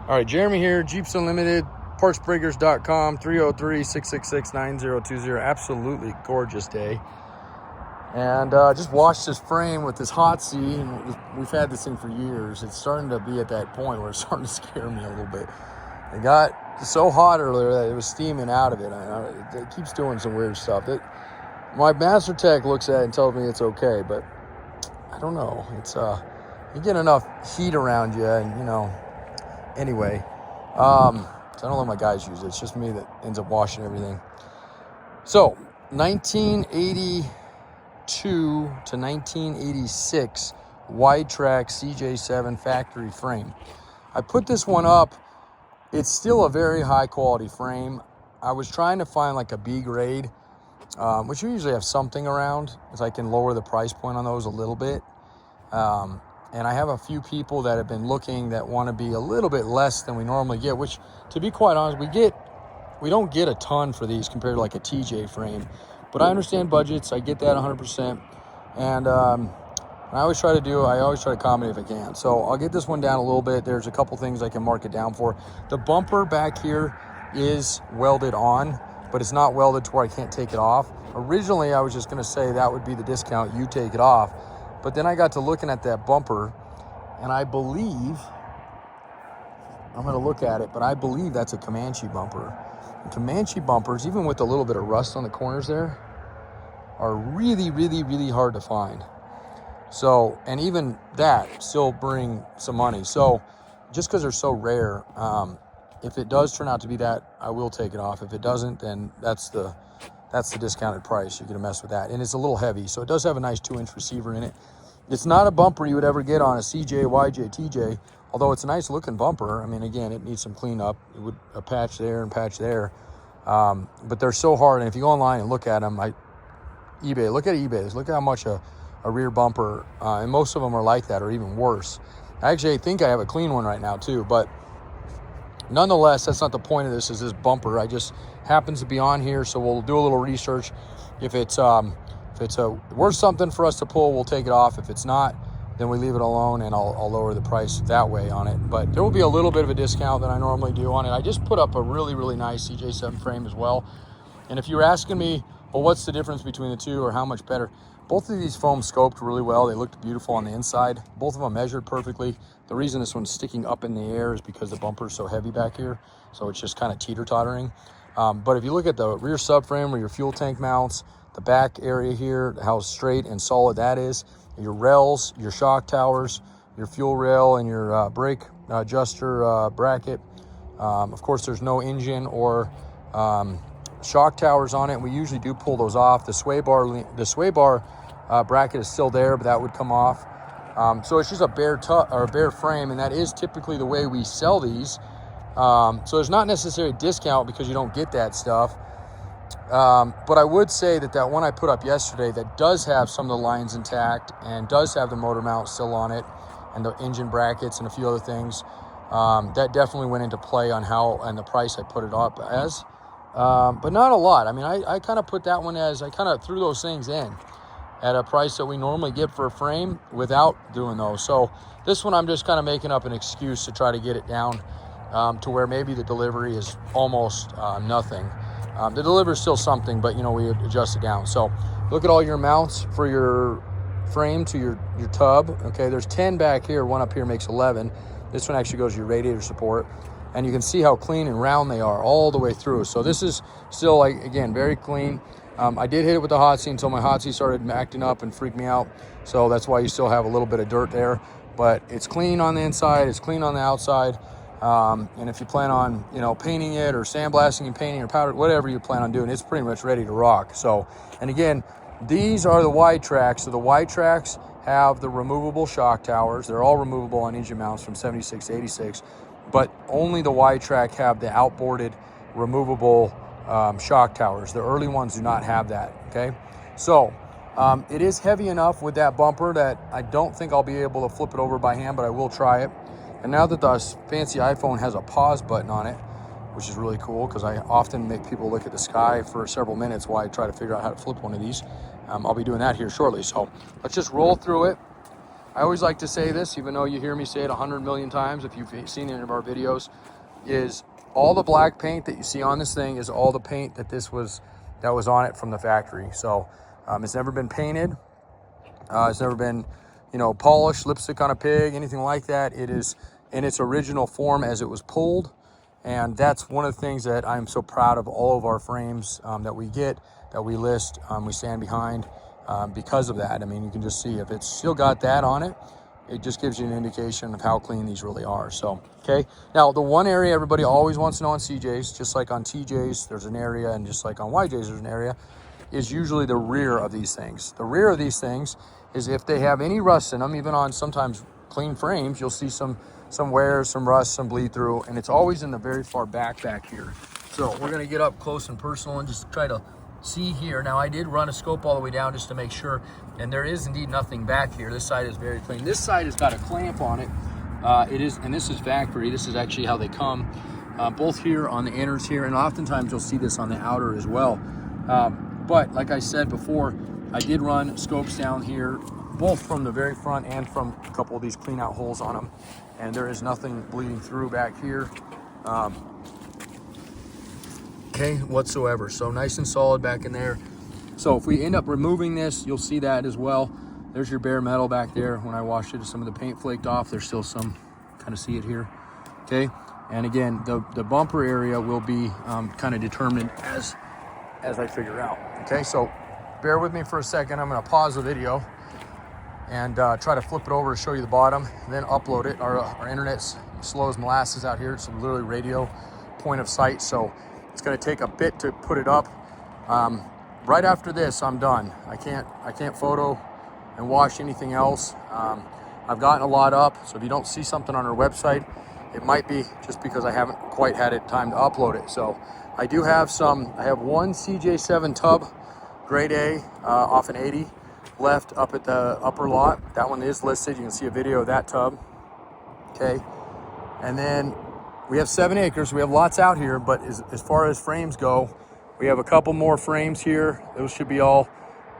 All right, Jeremy here, Jeeps Unlimited, partsbreakers.com, 303-666-9020. Absolutely gorgeous day. And just washed this frame with this hot seat. And we've had this thing for years. It's starting to be at that point where it's starting to scare me a little bit. It got so hot earlier that it was steaming out of it. It keeps doing some weird stuff. My master tech looks at it and tells me it's okay, but I don't know. It's you get enough heat around you, and anyway, so I don't let my guys use it. It's just me that ends up washing everything. So 1982 to 1986 wide track CJ7 factory frame. I put this one up. It's still a very high quality frame. I was trying to find like a B grade, which you usually have something around, as I can lower the price point on those a little bit. And I have a few people that have been looking that want to be a little bit less than we normally get, which, to be quite honest, we don't get a ton for these compared to like a TJ frame. But I understand budgets. I get that 100%. And I always try to accommodate if I can. So I'll get this one down a little bit. There's a couple things I can mark it down for. The bumper back here is welded on, but it's not welded to where I can't take it off. Originally, I was just going to say that would be the discount. You take it off. But then I got to looking at that bumper, and I believe, I'm going to look at it, but I believe that's a Comanche bumper. And Comanche bumpers, even with a little bit of rust on the corners there, are really, really, really hard to find. So, and even that still bring some money. So just because they're so rare, if it does turn out to be that, I will take it off. If it doesn't, then that's the discounted price. You're going to mess with that. And it's a little heavy, so it does have a nice 2-inch receiver in it. It's not a bumper you would ever get on a CJ, YJ, TJ, although it's a nice looking bumper. I mean, again, it needs some cleanup. It would a patch there and patch there. But they're so hard. And if you go online and look at them, look at eBay. Look at how much a rear bumper, and most of them are like that or even worse. Actually, I think I have a clean one right now too, but nonetheless, that's not the point of this, is this bumper. I just happens to be on here, so we'll do a little research. If it's worth something for us to pull, we'll take it off. If it's not, then we leave it alone, and I'll lower the price that way on it. But there will be a little bit of a discount than I normally do on it. I just put up a really, really nice CJ7 frame as well. And if you're asking me, well, what's the difference between the two or how much better? Both of these foam scoped really well. They looked beautiful on the inside. Both of them measured perfectly. The reason this one's sticking up in the air is because the bumper is so heavy back here. So it's just kind of teeter-tottering. But if you look at the rear subframe where your fuel tank mounts, the back area here, how straight and solid that is, your rails, your shock towers, your fuel rail, and your brake adjuster bracket. Of course, there's no engine or shock towers on it. We usually do pull those off. The sway bar bracket is still there, but that would come off. So it's just a bare frame, and that is typically the way we sell these. So there's not necessarily a discount because you don't get that stuff. But I would say that one I put up yesterday that does have some of the lines intact and does have the motor mount still on it and the engine brackets and a few other things, that definitely went into play on the price I put it up as. But not a lot. I mean, I kind of put that one as, I kind of threw those things in at a price that we normally get for a frame without doing those. So this one I'm just kind of making up an excuse to try to get it down to where maybe the delivery is almost nothing. The delivery is still something, but we adjust it down. So look at all your mounts for your frame to your tub. Okay, there's 10 back here. One up here makes 11. This one actually goes to your radiator support. And you can see how clean and round they are all the way through. So this is still, like, again, very clean. I did hit it with the hot seat until my hot seat started acting up and freaked me out. So that's why you still have a little bit of dirt there. But it's clean on the inside. It's clean on the outside. And if you plan on, painting it or sandblasting and painting or powder, whatever you plan on doing, it's pretty much ready to rock. So, and again, these are the wide tracks. So the wide tracks have the removable shock towers. They're all removable on engine mounts from 76 to 86. But only the wide track have the outboarded removable shock towers. The early ones do not have that, okay? So it is heavy enough with that bumper that I don't think I'll be able to flip it over by hand, but I will try it. And now that the fancy iPhone has a pause button on it, which is really cool because I often make people look at the sky for several minutes while I try to figure out how to flip one of these. I'll be doing that here shortly. So let's just roll through it. I always like to say this, even though you hear me say it 100 million times if you've seen any of our videos, is all the black paint that you see on this thing is all the paint that was on it from the factory. So it's never been painted. It's never been, polished, lipstick on a pig, anything like that. It is in its original form as it was pulled. And that's one of the things that I'm so proud of all of our frames that we get, that we list, we stand behind because of that. I mean, you can just see if it's still got that on it, it just gives you an indication of how clean these really are. So, okay. Now, the one area everybody always wants to know on CJs, just like on TJs, there's an area, and just like on YJs, there's an area, is usually the rear of these things. The rear of these things is if they have any rust in them, even on sometimes clean frames, you'll see some wear, some rust, some bleed through, and it's always in the very far back here. So we're gonna get up close and personal and just try to see here. Now, I did run a scope all the way down just to make sure, and there is indeed nothing back here. This side is very clean. This side has got a clamp on it. And this is factory. This is actually how they come, both here on the inners here, and oftentimes you'll see this on the outer as well. But like I said before, I did run scopes down here, both from the very front and from a couple of these clean out holes on them, and there is nothing bleeding through back here. Okay, whatsoever. So nice and solid back in there. So if we end up removing this, you'll see that as well. There's your bare metal back there. When I washed it, some of the paint flaked off. There's still some, kind of see it here. Okay, and again, the bumper area will be kind of determined as I figure out. Okay, so bear with me for a second. I'm gonna pause the video and try to flip it over to show you the bottom, and then upload it. Our internet's slow as molasses out here. It's literally radio point of sight, so it's going to take a bit to put it up. Right after this, I'm done. I can't photo and wash anything else. I've gotten a lot up, so if you don't see something on our website, it might be just because I haven't quite had it time to upload it. So I do have I have one CJ7 tub, grade A, off an 80, left up at the upper lot. That one is listed. You can see a video of that tub. Okay, and then we have 7 acres. We have lots out here, but as far as frames go, we have a couple more frames here. Those should be all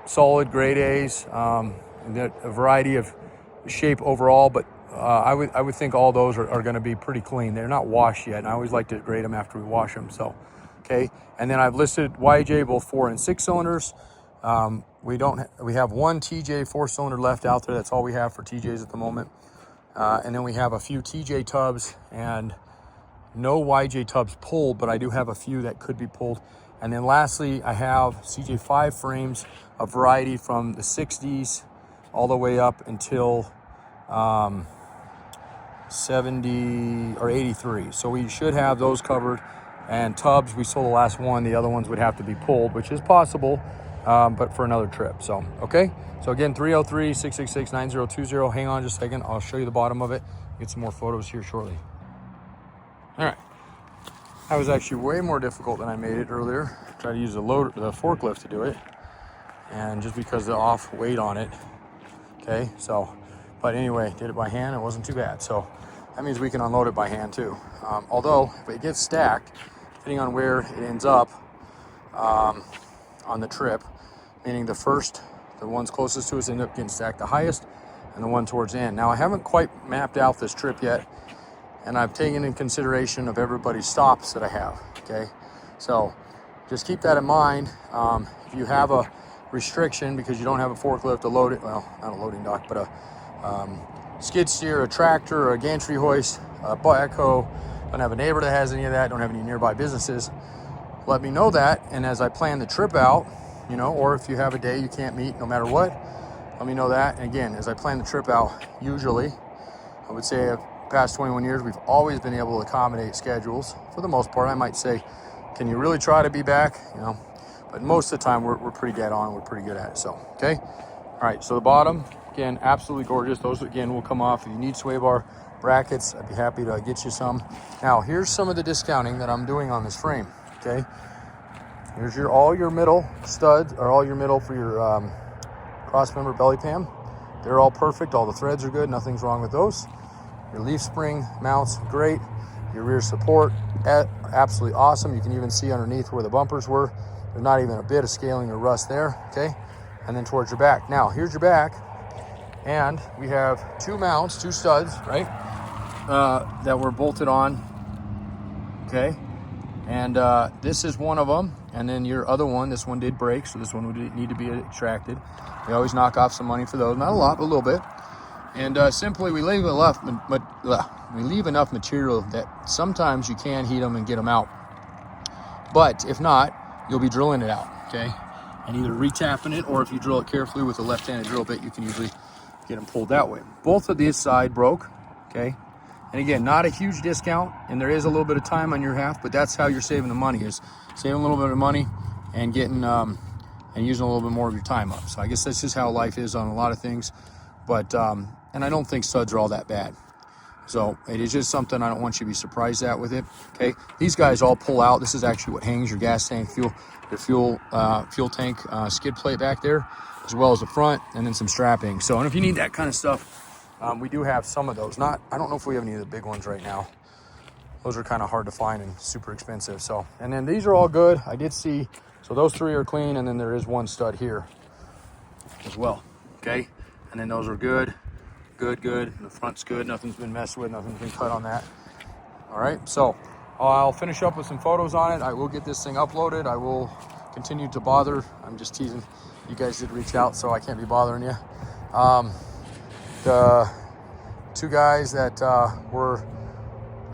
solid grade A's, and a variety of shape overall, but I would think all those are going to be pretty clean. They're not washed yet, and I always like to grade them after we wash them. So, okay, and then I've listed YJ both 4 and 6 cylinders. We have one TJ 4-cylinder left out there. That's all we have for TJs at the moment. And then we have a few TJ tubs and no YJ tubs pulled, but I do have a few that could be pulled. And then lastly, I have CJ5 frames, a variety from the 60s all the way up until 70 or 83. So we should have those covered. And tubs, we sold the last one. The other ones would have to be pulled, which is possible, but for another trip. So, okay. So again, 303-666-9020. Hang on just a second. I'll show you the bottom of it. Get some more photos here shortly. All right. That was actually way more difficult than I made it earlier. Tried to use the forklift to do it. And just because of the off weight on it. Okay, so, but anyway, did it by hand. It wasn't too bad. So that means we can unload it by hand too. Although if it gets stacked, depending on where it ends up on the trip, meaning the ones closest to us end up getting stacked the highest, and the one towards the end. Now I haven't quite mapped out this trip yet, and I've taken in consideration of everybody's stops that I have, okay? So just keep that in mind. If you have a restriction because you don't have a forklift to load it, well, not a loading dock, but a skid steer, a tractor, or a gantry hoist, a backhoe, don't have a neighbor that has any of that, don't have any nearby businesses, let me know that. And as I plan the trip out, or if you have a day you can't meet no matter what, let me know that. And again, as I plan the trip out, usually, I would say past 21 years, we've always been able to accommodate schedules. For the most part, I might say, can you really try to be back? But most of the time, we're pretty dead on. We're pretty good at it. So, okay. All right. So the bottom, again, absolutely gorgeous. Those, again, will come off. If you need sway bar brackets, I'd be happy to get you some. Now, here's some of the discounting that I'm doing on this frame. Okay. Here's all your middle studs, or all your middle for your cross member belly pan. They're all perfect. All the threads are good. Nothing's wrong with those. Your leaf spring mounts, great. Your rear support, absolutely awesome. You can even see underneath where the bumpers were. There's not even a bit of scaling or rust there, okay? And then towards your back. Now, here's your back. And we have two mounts, two studs, right, that were bolted on, okay? And this is one of them, and then your other one, this one did break, so this one would need to be extracted. We always knock off some money for those, not a lot, but a little bit. And simply we leave enough material that sometimes you can heat them and get them out. But if not, you'll be drilling it out, okay? And either retapping it, or if you drill it carefully with a left-handed drill bit, you can usually get them pulled that way. Both of these side broke, okay? And again, not a huge discount, and there is a little bit of time on your half, but that's how you're saving the money, is saving a little bit of money and getting and using a little bit more of your time up. So I guess that's just how life is on a lot of things. But and I don't think studs are all that bad. So it is just something I don't want you to be surprised at with it. Okay, these guys all pull out. This is actually what hangs your gas tank, fuel tank skid plate back there, as well as the front, and then some strapping. So, and if you need that kind of stuff, we do have some of those. I don't know if we have any of the big ones right now. Those are kind of hard to find and super expensive. So, and then these are all good. I did see, so those three are clean, and then there is one stud here as well. Okay, and then those are good. Good. And the front's good. Nothing's been messed with. Nothing's been cut on that. All right. So I'll finish up with some photos on it. I will get this thing uploaded. I will continue to bother. I'm just teasing. You guys did reach out, so I can't be bothering you. The two guys that were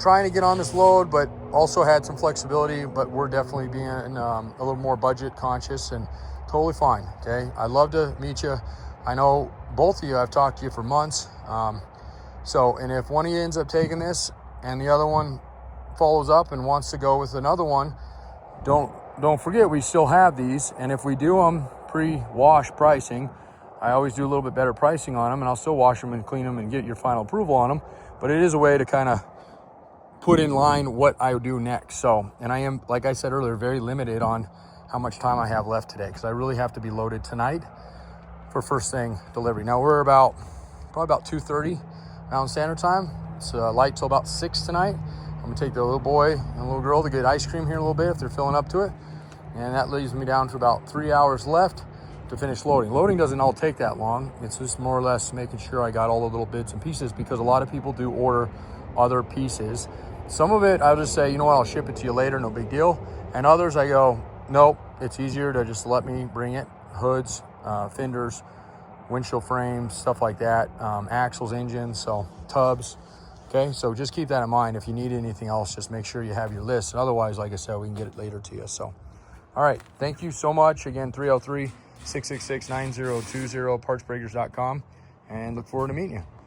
trying to get on this load, but also had some flexibility, but we're definitely being a little more budget conscious, and totally fine. Okay. I'd love to meet you. I know both of you, I've talked to you for months. And if one of you ends up taking this and the other one follows up and wants to go with another one, don't forget we still have these. And if we do them pre-wash pricing, I always do a little bit better pricing on them, and I'll still wash them and clean them and get your final approval on them. But it is a way to kind of put in line what I do next. So, and I am, like I said earlier, very limited on how much time I have left today, because I really have to be loaded tonight for first thing delivery. Now we're probably about 2:30 Mountain Standard Time. It's light till about 6 tonight. I'm gonna take the little boy and the little girl to get ice cream here in a little bit if they're filling up to it. And that leaves me down to about 3 hours left to finish loading. Loading doesn't all take that long. It's just more or less making sure I got all the little bits and pieces, because a lot of people do order other pieces. Some of it I'll just say, you know what, I'll ship it to you later, no big deal. And others I go, nope, it's easier to just let me bring it. Hoods, fenders, windshield frames, stuff like that, axles, engines, so tubs. Okay, so just keep that in mind. If you need anything else, just make sure you have your list. And otherwise, like I said, we can get it later to you. So, all right, thank you so much. Again, 303-666-9020, partsbreakers.com, and look forward to meeting you.